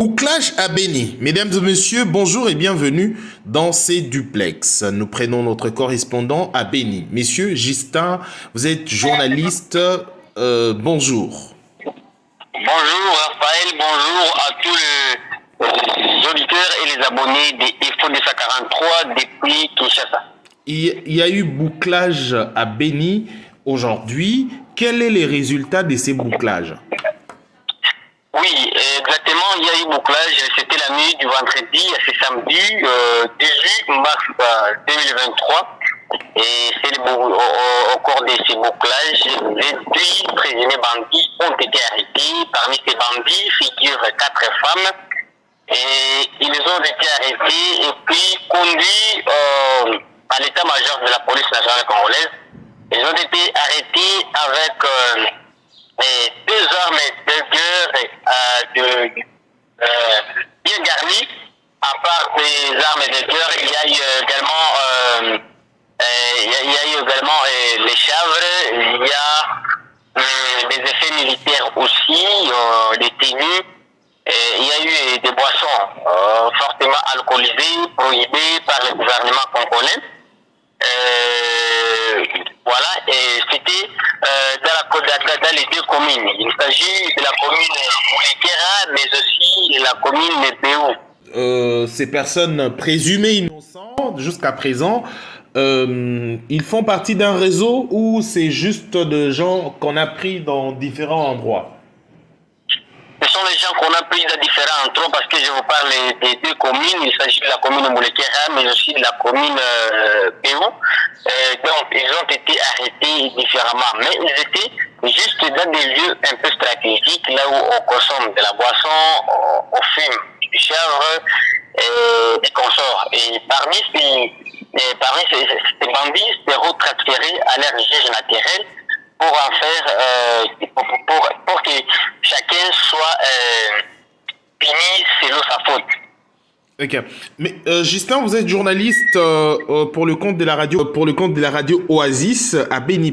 Bouclage à Béni. Mesdames et messieurs, bonjour et bienvenue dans ces duplex. Nous prenons notre correspondant à Béni. Messieurs, Justin, vous êtes journaliste. Bonjour. Bonjour Raphaël, bonjour à tous les auditeurs et les abonnés des Info 243 depuis Kinshasa. Il y a eu bouclage à Béni aujourd'hui. Quels sont les résultats de ces bouclages? Oui, exactement, il y a eu bouclage, c'était la nuit du vendredi à ce samedi 18 mars 2023. Et c'est au cours de ces bouclages, 28 présumés bandits ont été arrêtés. Parmi ces bandits figurent 4 femmes. Et ils ont été arrêtés et puis conduits à l'état-major de la police nationale congolaise. Ils ont été arrêtés avec deux armes de guerre bien garnies. À part des armes de guerre, il y a eu également les chavres, il y a des effets militaires aussi, des tenues. Il y a eu des boissons fortement alcoolisées, prohibées par le gouvernement congolais. Voilà, et c'était dans les deux communes. Il s'agit de la commune Moulikera, mais aussi de la commune Béou. Ces personnes présumées innocentes jusqu'à présent, ils font partie d'un réseau ou c'est juste des gens qu'on a pris dans différents endroits? Ce sont les gens qu'on a pris dans différents endroits parce que je vous parle des deux communes. Il s'agit de la commune Moulikera, mais aussi de la commune Béou. Donc, ils ont été arrêtés différemment. Mais ils étaient juste dans des lieux un peu stratégiques, là où on consomme de la boisson, on fume du chanvre et des consorts. Et parmi ces bandits, c'est retransféré à leur juge naturel pour en faire, pour que chacun soit puni selon sa faute. Ok. Mais Justin, vous êtes journaliste pour le compte de la radio Oasis à Béni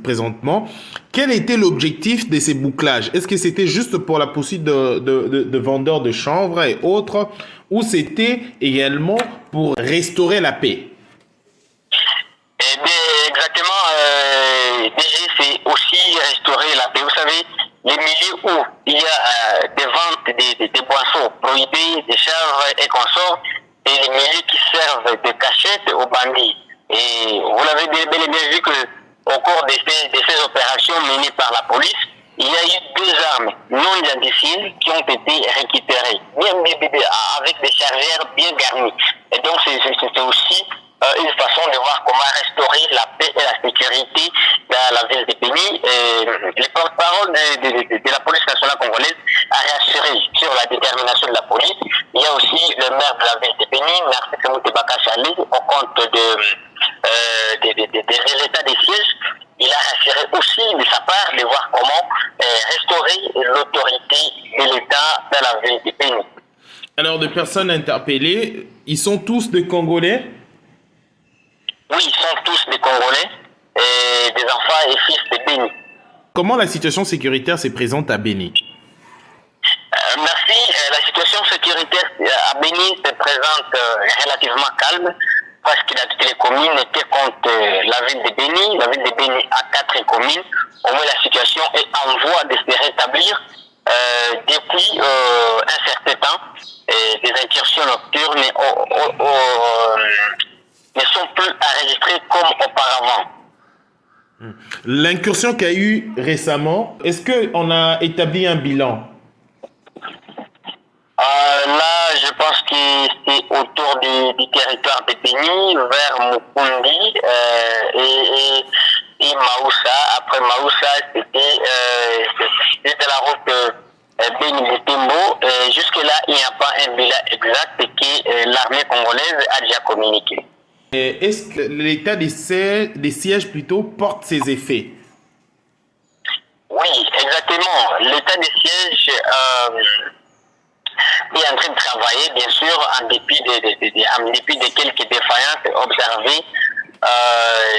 présentement. Quel était l'objectif de ces bouclages? Est-ce que c'était juste pour la poursuite de vendeurs de chanvre et autres, ou c'était également pour restaurer la paix? Eh bien, exactement. DG, c'est aussi restaurer la paix. Vous savez, les milieux où il y a des ventes des boissons prohibées, des chanvres et consorts, et les milieux qui servent de cachette aux bandits. Et vous l'avez bel et bien vu que au cours de ces opérations menées par la police, il y a eu 2 armes non identifiées qui ont été récupérées, avec des chargeurs bien garnis. Et donc, c'est aussi une façon de voir comment restaurer la paix et la sécurité dans la ville de Béni. Le porte-parole de la police nationale congolaise a rassuré sur la détermination de la police. Il y a aussi le maire de la ville de Béni, Narcisse Moutebaka Salé, au compte des résultats des sièges. Il a rassuré aussi de sa part de voir comment restaurer l'autorité de l'État dans la ville de Béni. Alors, de personnes interpellées, ils sont tous des Congolais? Oui, ils sont tous des Congolais, et des enfants et fils de Béni. Comment la situation sécuritaire se présente à Béni? Merci. La situation sécuritaire à Béni se présente relativement calme parce que toutes les communes étaient contre la ville de Béni. La ville de Béni a 4 communes. Au moins, la situation est en voie de se rétablir depuis un certain temps. Des incursions nocturnes ne sont plus enregistrées comme auparavant. L'incursion qu'il y a eu récemment, est-ce qu'on a établi un bilan? Là, je pense que c'est autour du territoire de Béni, vers Mukundi et Maoussa. Après Maoussa, c'était la route Béni-Butembo. Jusque-là, il n'y a pas un bilan exact que l'armée congolaise a déjà communiqué. Est-ce que l'état des sièges plutôt porte ses effets? Oui, exactement. L'état des sièges est en train de travailler, bien sûr, en dépit de quelques défaillances observées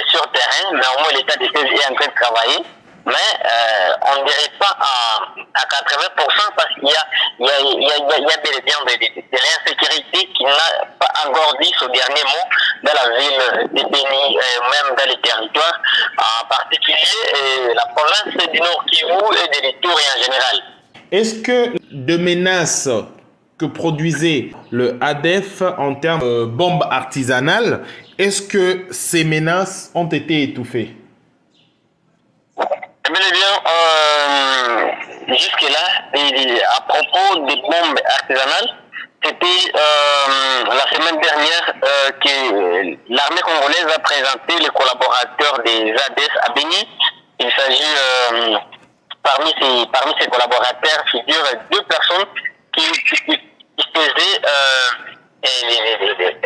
sur terrain, mais au moins l'état des sièges est en train de travailler. mais on ne dirait pas à 80% parce qu'il y a bel et bien de l'insécurité qui n'a pas encore dit ce dernier mot dans la ville de Béni, même dans les territoires, en particulier la province du Nord Kivu et de l'Ituri en général. Est-ce que de menaces que produisait le ADF en termes de bombes artisanales, est-ce que ces menaces ont été étouffées? Eh bien, jusque-là, à propos des bombes artisanales, c'était la semaine dernière que l'armée congolaise a présenté les collaborateurs des ADS à Béni. Il s'agit, parmi ces collaborateurs figurent deux personnes qui faisaient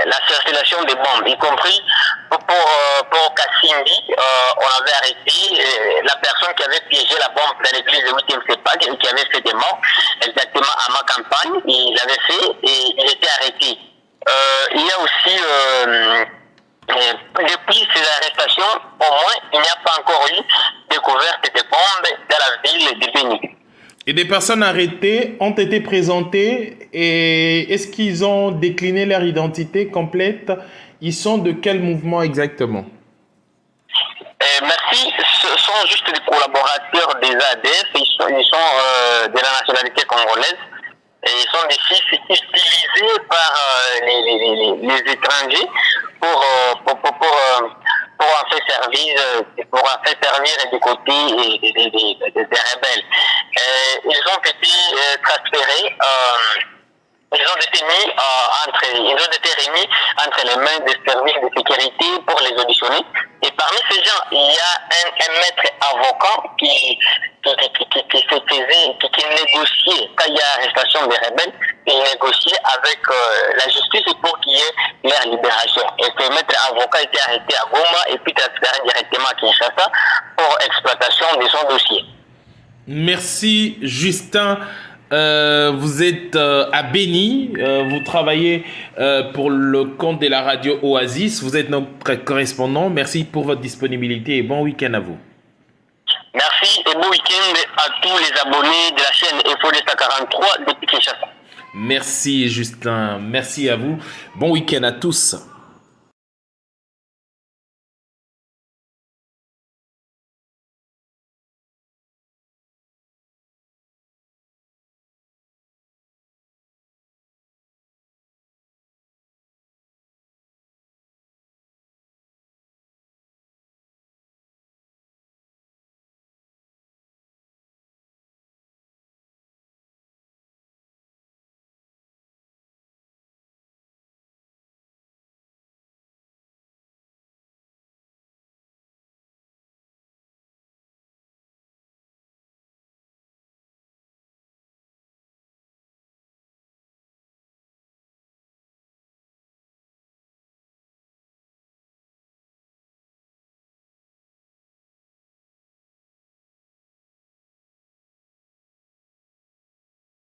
la circulation des bombes, y compris pour Kassindi, on avait arrêté la personne qui avait piégé la bombe dans l'église de 8e CEPAC et qui avait fait des morts, exactement à ma campagne. Il l'avait fait et il était arrêté. Il y a aussi, depuis ces arrestations, au moins, il n'y a pas encore eu découverte de bombes dans la ville de Béni. Et des personnes arrêtées ont été présentées et est-ce qu'ils ont décliné leur identité complète? Ils sont de quel mouvement exactement? Merci. Ce sont juste des collaborateurs des ADF. Ils sont de la nationalité congolaise. Et ils sont des fils utilisés par les étrangers pour en faire servir du côté des rebelles. Ils ont été transférés. Ils ont été remis entre les mains des services de sécurité pour les auditionner. Et parmi ces gens, il y a un maître avocat qui négociait, quand il y a arrestation des rebelles, il négociait avec la justice pour qu'il y ait leur libération. Et ce maître avocat était arrêté à Goma et puis transféré directement à Kinshasa pour exploitation de son dossier. Merci Justin. Vous êtes à Béni, vous travaillez pour le compte de la radio Oasis, vous êtes notre correspondant. Merci pour votre disponibilité et bon week-end à vous. Merci et bon week-end à tous les abonnés de la chaîne Info Delta 43 depuis Kinshasa. Merci Justin, merci à vous. Bon week-end à tous.